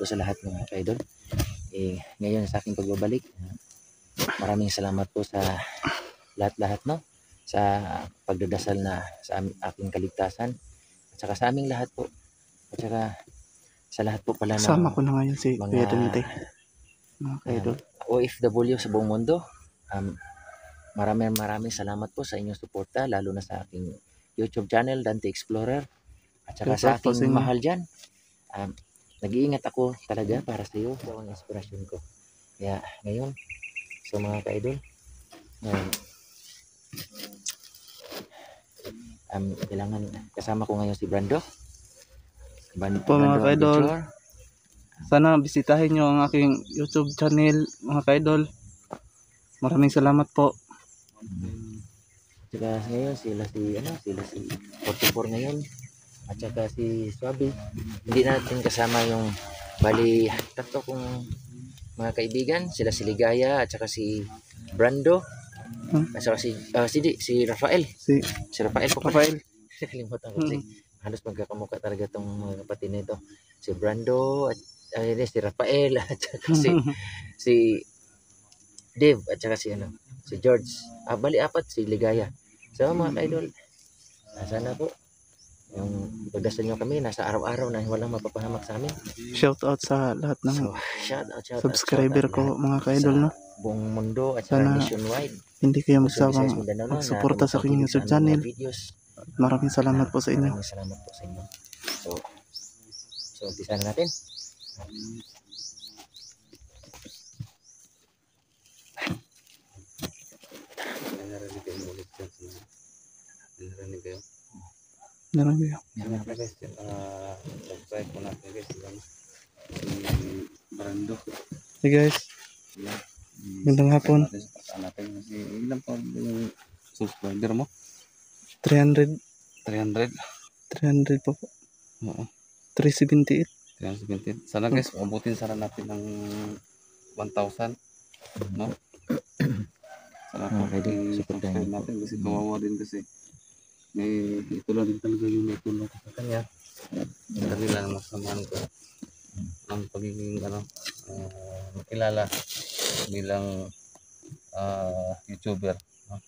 po sa lahat mga ka-idol. Ngayon sa aking pagbabalik, maraming salamat po sa lahat-lahat, no? Sa pagdadasal na sa aking kaligtasan at saka sa aming lahat po. At saka sa lahat po pala ng Kasama ko na ngayon si Kuya Dante, mga mga ka-idol. OFW sa buong mundo. Maraming salamat po sa inyong suporta, lalo na sa aking YouTube channel, Dante Explorer. At saka Shout sa out po sa aking inyo. mahal dyan. Nag-iingat ako talaga para sa iyo. Ito ang inspirasyon ko. Kaya ngayon, so mga ka-idol, kailangan kasama ko ngayon si Brando. Po mga ka-idol, Adventure. sana bisitahin nyo ang aking YouTube channel mga ka-idol. Maraming salamat po. Saka ngayon sila si 44 ngayon at saka si Swabe. Hindi natin kasama yung bali tatlo kong mga kaibigan, sila si Ligaya at saka si Brando at saka si Rafael. Si Rafael po pala. Nakalimutan ko kasi halos magkakamukha talaga tong mga kapatid nito. Si Brando at si Rafael at saka si Dave at saka si George. Bali apat, si Ligaya. So mga ka-idol, sana po yung pagdasal nyo kami nasa araw-araw na walang mapapahamak sa amin. Shout out sa lahat ng Shout out subscriber ko mga ka-idol, no? Buong mundo at saka nationwide. Hindi kayo Luzon, Visayas, magsawang Mindanao, no, magsuporta sa aking YouTube channel. Maraming salamat po sa inyo. Maraming salamat po sa inyo. So umpisa na natin. Narinig kayo. Subscribe po natin guys. Si Brando. Hey guys, magandang hapon. Ilan po yung subscriber mo? 300 300? po. Oo. 378. 317. Sana guys, abutin sana natin ng 1,000. No? Sana po i-subscribe natin kasi kawawa din kasi. Ito lang din talaga yung may tulong ko sa kanya. Dali lang masamahan ko ang pagiging makilala bilang YouTuber, no?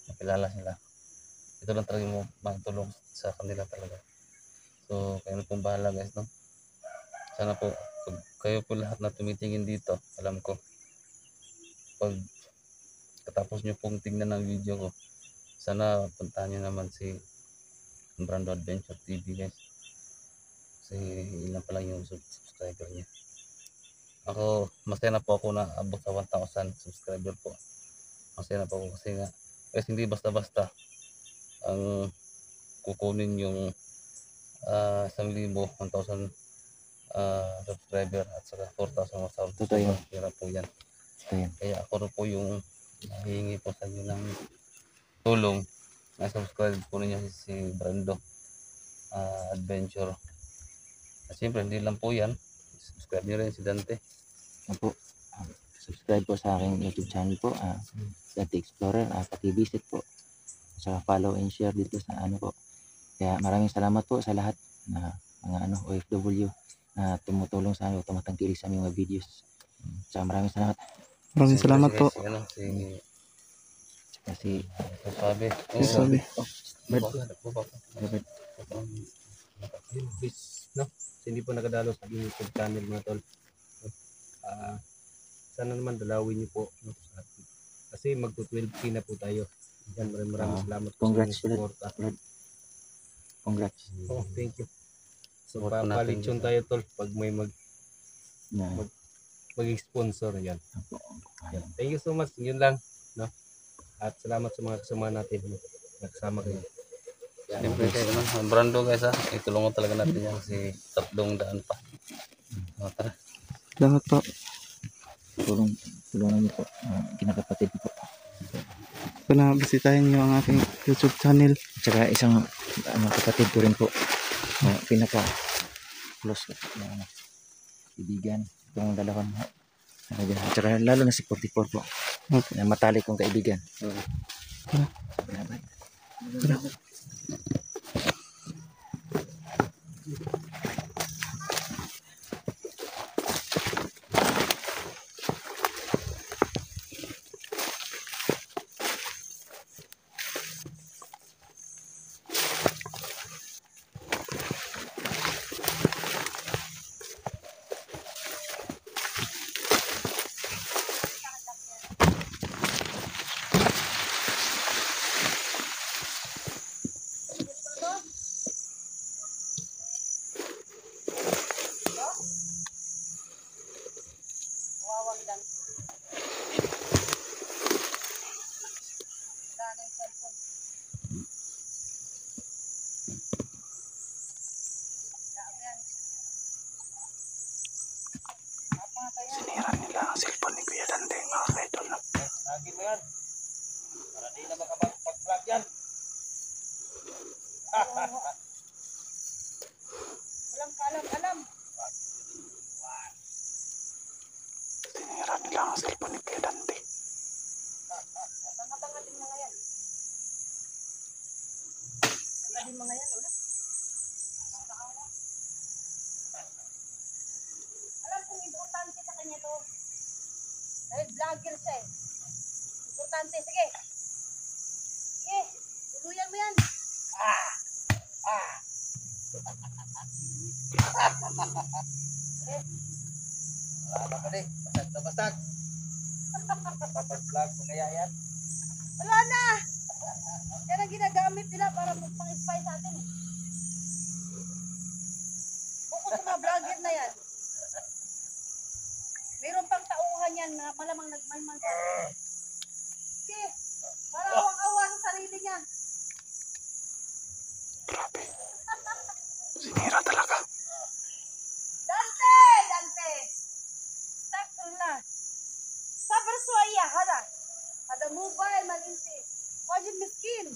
Makilala sila. Ito lang talaga yung magtulong sa kanila talaga. So kayo na pong bahala guys, no? Sana po kayo po lahat na tumitingin dito, alam ko pag katapos nyo pong tingnan ng video ko, sana puntahan nyo naman si Brando Adventure TV guys. Kasi ilan pa lang yung subscriber niya. Ako, masaya na po ako na abot sa 1,000 subscriber po. Masaya na po ako kasi nga, guys, hindi basta-basta ang kukunin yung 1,000, 1,000 subscriber at saka 4,000 subscriber. Hirap po yan. Kaya ako rin po yung hihingi po sa inyo ng tulong na subscribe po ninyo si Brando Adventure. At siyempre hindi lang po yan, subscribe nyo rin si Dante. Subscribe po sa aking YouTube channel po, Dante Explorer, paki-visit po sa follow and share dito sa po. Kaya maraming salamat po sa lahat na mga OFW na tumutulong sa amin, tumatangkilik sa aming mga videos. So maraming salamat. Maraming salamat po. Kasi Sabi. No? Hindi po nakadalo sa YouTube channel mga tol. Sana naman dalawin niyo po, no? Kasi magto-12K na po tayo. Yan, maraming salamat po sa inyong suporta. Congrats. Oh, thank you. So papalit yun tayo tol pag may mag-sponsor yan. Thank you so much. Yun lang, no? At salamat sa mga kasama natin, no? Nagsama kayo. Siyempre kayo Brando guys itulungan talaga natin yan si 300 pa. Tara. Salamat po. Tulungan niyo po, kinakapatid po. Sana bisitahin nyo ang aking YouTube channel. Tsaka isang kapatid ko rin po, pinaka close na kaibigan, itong dalawang tsaka lalo na si 44 po, na matalik kong kaibigan. Para di na makapag-vlog yan. Walang kaalam-alam. Sinira nila ang cellphone ni Kuya Dante. Tanga-tanga din mga yan. Tanga din mga yan, wala. Alam kong importante sa kanya to. Dahil vlogger siya eh. Importante, sige. Sige, tuluyan mo yan. Wala pa rin. Basag na basag. Papag-vlog mo kaya yan. Wala na! Yan ang ginagamit nila para pang-spy sa atin eh. Bukod sa mga vlogger na yan, mayroon pang tauhan yan na malamang nagmanman sa atin. Sige, para awang-awa sa sarili niya. Grabe. Sinira talaga. Dante! Dante! Astaghfirullah. Sabar suaya, hada. Hada mobile, malinti. Wajib miskin.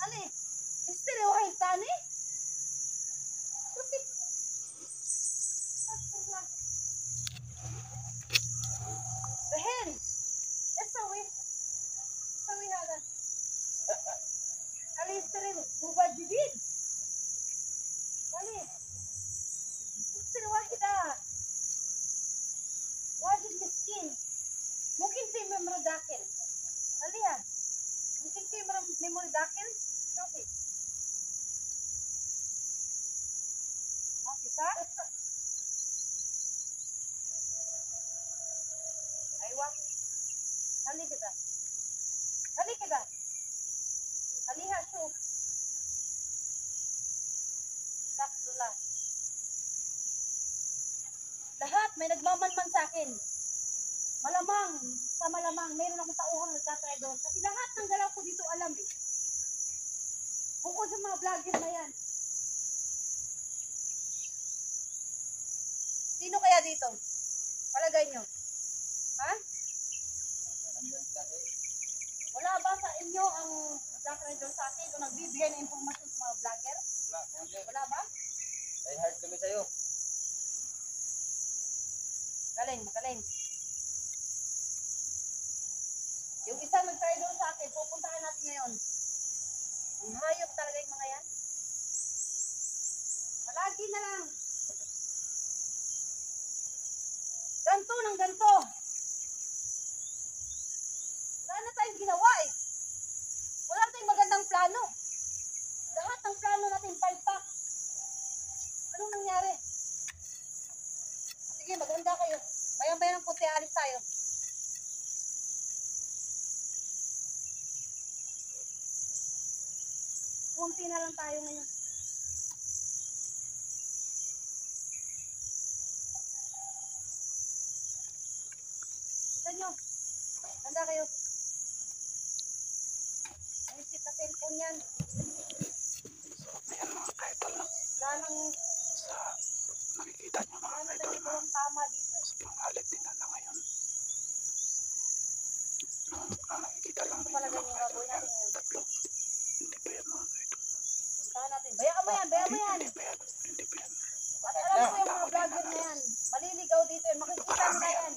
Ali, istiri wahai tani? Astaghfirullah. Behen, esawi. Esawi hada. Ali istiri mobile jadid. Ali. Istiri wahida. واجد مسكين ممكن في ميموري داخل خليها ممكن في ميموري داخل شوفي ما في صح ايوه خلي كده خلي كده خليها شوف استغفر الله lahat may nagmamanman sa akin. Malamang, sa malamang, mayroon akong tauhang nagtatry doon. Kasi lahat ng galaw ko dito alam eh. Bukod sa mga vlogger na yan. Sino kaya dito? Palagay nyo? Ha? Wala ba sa inyo ang nagtatry doon sa akin o nagbibigay ng informasyon sa mga vlogger? Wala ba? Ay hard kami sa'yo. Magaling, magaling. Yung isa nag-try doon sa akin, pupuntahan natin ngayon. Ang hayop talaga yung mga yan. Malagi na lang. Ganto ng ganto. Wala na tayong ginawa eh. Wala tayong magandang plano. Lahat ng plano natin palpak. Anong nangyari? Sige, maganda kayo. Bayan-bayan ng puti, alis tayo. Kunti na lang tayo ngayon. Gusto nyo? Ganda kayo. Ang isip na cellphone yan. Ayan mga ka-idol. Wala nang Nakikita niyo mga ka-idol na tama dito. sa pangalit din na ngayon. Nakikita lang ninyo Palagay mga nyo ka-idol gagawin yan. natin ngayon. Tatlo. Hindi pa yan mga ka-idol. Puntahan natin. Bayaan mo yan, bayaan mo yan. Hindi pa yan. Hindi pa yan. At alam ko yung mga vlogger na yan. Maliligaw dito yan. Makikita nila yan.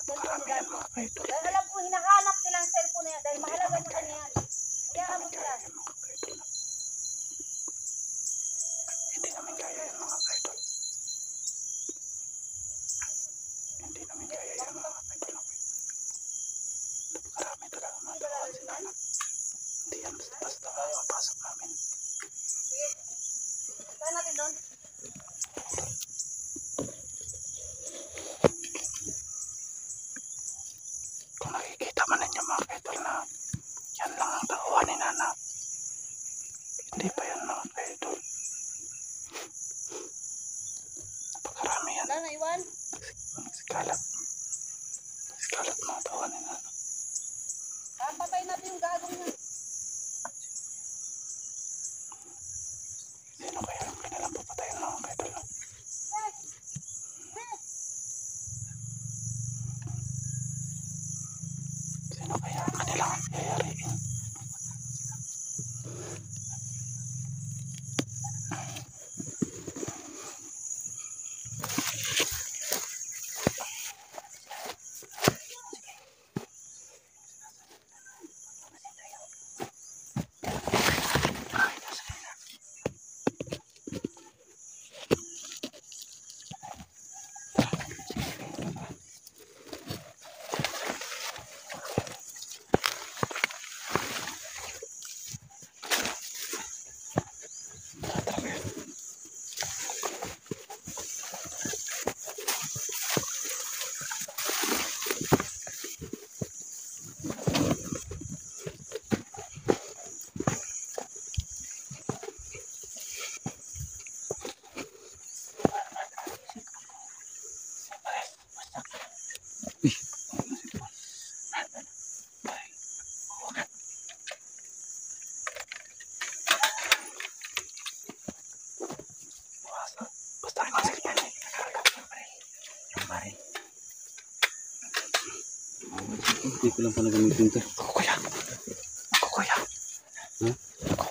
Cellphone Marami nila. yan mga ka-idol. Dahil alam ko, hinahanap nila ang cellphone na yan. Dahil mahalaga sa kanya yan. Kaya mo sila. Yan mga ka-idol. Hindi namin kaya yan mga ka-idol. Hindi namin kaya yan mga ka-idol. Napakarami talaga mga tawaan sila na. Hindi yan basta mapasok namin. Sige. Puntahan natin doon. Kung nakikita man ninyo mga ka-idol na yan lang ang tauhan ni Nana. Hindi pa yan mga ka-idol. Napakarami yan. Wala na, Iwan. Sikalat. Sikalat mga tauhan ni Nana. Papatay natin yung gagong niya. Sino kaya ang kanilang papatayin mga ka-idol? Yes! Yes! Hindi ko lang pala gamitin to. Ako kuya. Ako kuya. Ha? Ako.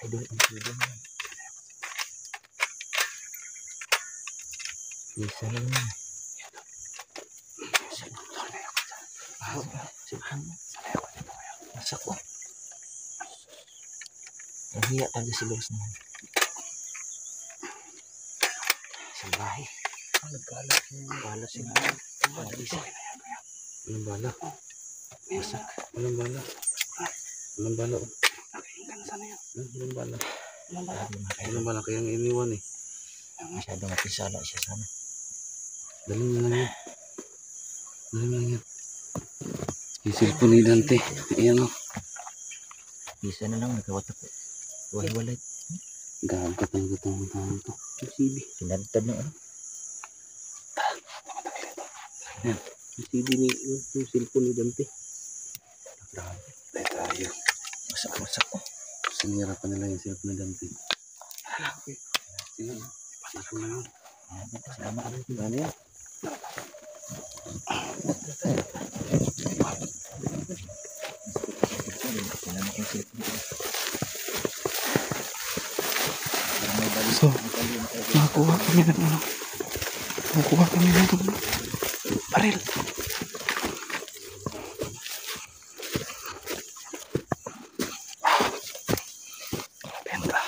Idol, ang idol mo. Isa lang yun. Masak ko. Nahiya talaga si Lois naman. Sa bahay. Nagkalat yung bala sila. Walang bala. Masak. Walang bala. Walang bala. Nakinggan sana yan. Walang bala. Grabe mga kaidol. Walang bala. Kaya ang iniwan eh. Masyadong mapisala siya sana. Dali mo lang yan. Dali mo lang yan. Yung cellphone ni Dante. Ayan o. Isa na lang nagkawatak. Walay-walay. Gagatang ito. Yung CD. Sinantad na ano. Yung CD ni yung cellphone ni Dante. Grabe. Dahil tayo. Masak ko. Sinira pa nila yung cellphone ni Dante. Sino? Ipasok na yun. Salamat ka rin. Ano yan? Salamat yung silip. So, nakakuha kami ng ano. Nakakuha kami ng baril. Benta.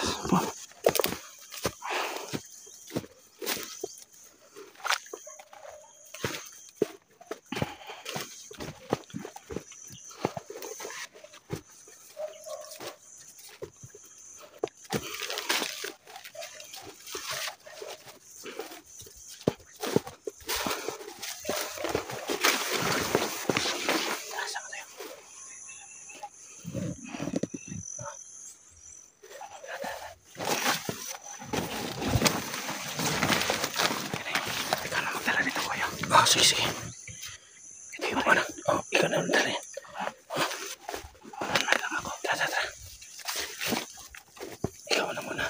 Oh, sige. Ito yung ano. Oh, ikaw na dali. Ano lang ako. Tara. Ikaw na muna.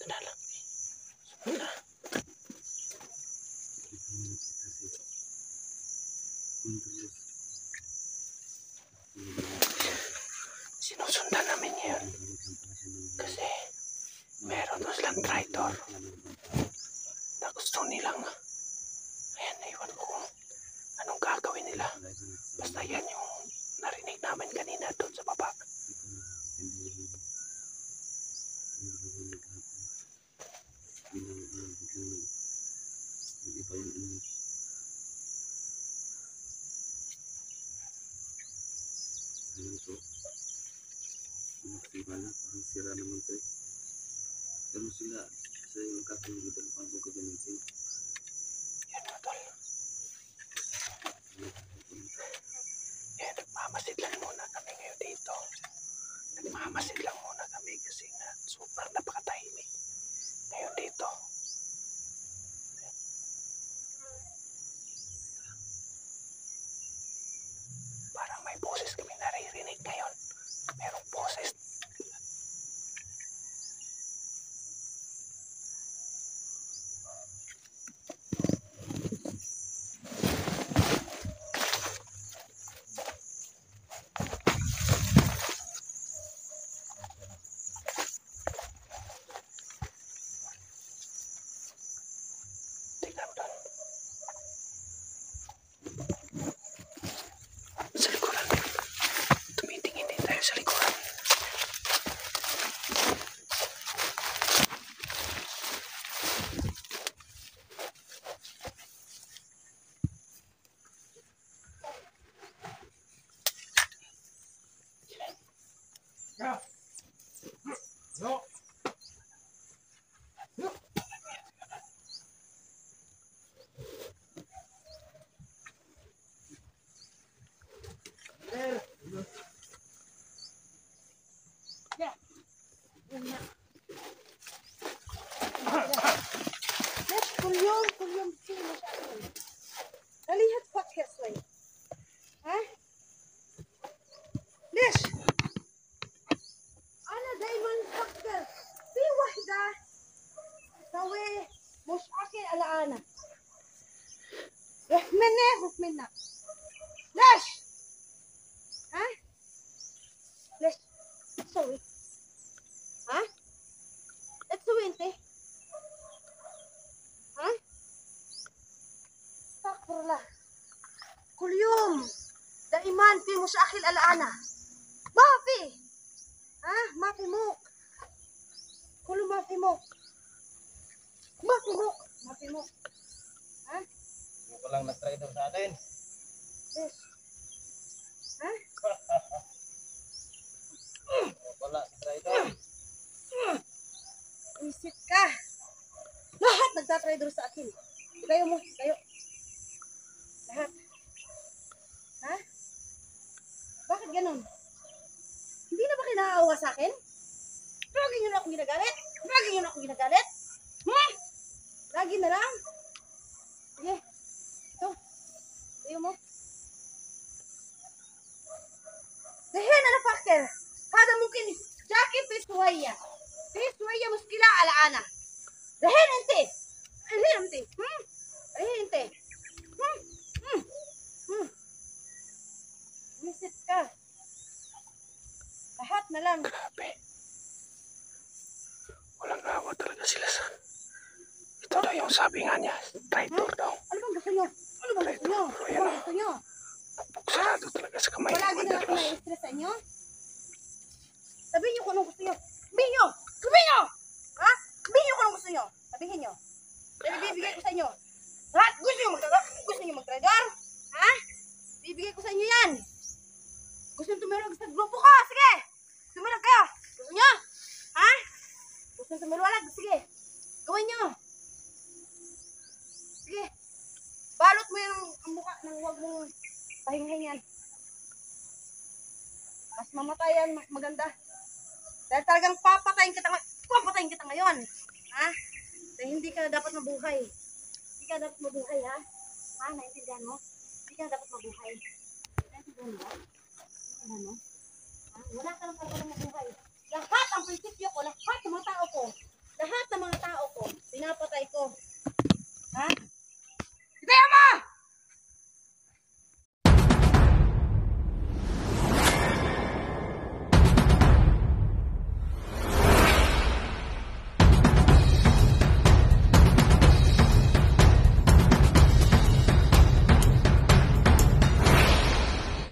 Yan lang. Sinusundan namin yan. Kasi meron doon silang traitor na gusto nilang, ayan, naiwan ko kung anong gagawin nila. Basta yan yung narinig namin kanina doon sa baba. Sira naman to eh. Pero sila, sa yung kakalimutan pa ang gagamitin. Yan o, tol. Yan, nagmamasid lang muna kami ngayon dito. Nagmamasid lang muna kami kasi nga super napakatahimik ngayon dito. Parang may boses kami naririnig ngayon. Merong boses. Tingnan mo doon. Sa likuran. Tumitingin din tayo sa likuran. Yes, kulyom, sino siya akin? Nalihat podcast way. Ha? Lish! Ana dayman fakir. Fi wahda. Sawi مش أكل الآن. روح منا. ليش؟ ها؟ ليش؟ تسوي؟ ها؟ تسوي أنت؟ ها؟ استغفر الله. كل يوم دائما في مشاكل الآن. ما في. ها؟ ما في موق. كله ما في موق. ما في موق. ما في موق. ها؟ Walang nag-trader sa atin. ليش؟ ها؟ Wala si trader. Isip ka. Lahat nagtatrader sa akin. Kayo mo, kayo. Lahat. Ha? Bakit ganun? Hindi na ba kayo naaawa sa akin? Lagi nyo na akong ginagalit? Lagi nyo na akong ginagalit? Lagi na lang? Sige. Ito. Kayo mo. Dahil na fakir. Hada mungkin jaki fi suwaya. Fi suwaya muskila ala ana. Dahil ente. Dahil ente. Dahil ente. Visit ka. Lahat na lang. Grabe. Walang awa talaga sila sa... Ito daw yung sabi nga niya. Traitor daw. Ano bang gusto nyo? Ano bang gusto nyo? Ano bang gusto nyo? Sarado talaga sa kamay Palagi ng na ako Madaros. na-stress sa inyo? Sabihin nyo kung anong gusto nyo. Sabihin nyo! Sabihin nyo! Ha? Sabihin nyo kung anong gusto nyo. Sabihin nyo. Dahil bibigay ko sa inyo. Lahat gusto nyo mag-trader? Ha? Bibigay ko sa inyo yan. Gusto nyo tumulog sa grupo ko? Sige! Tumulog kayo. Gusto nyo? Ha? Gusto nyo tumulog? Sige. Gawin nyo. Sige. Balot mo yung mukha nang huwag mong pahingahingan. Mas mamatayan, mas maganda. Dahil talagang papatayin kita ngayon. Ha? Dahil hindi ka dapat mabuhay. Hindi ka dapat mabuhay, ha? Ha? Naintindihan mo? Hindi ka dapat mabuhay. Naintindihan mo? Naintindihan mo? Ha? Wala ka lang talaga mabuhay. Lahat ang prinsipyo ko, lahat ng mga tao ko, lahat ng mga tao ko, pinapatay ko. Ha?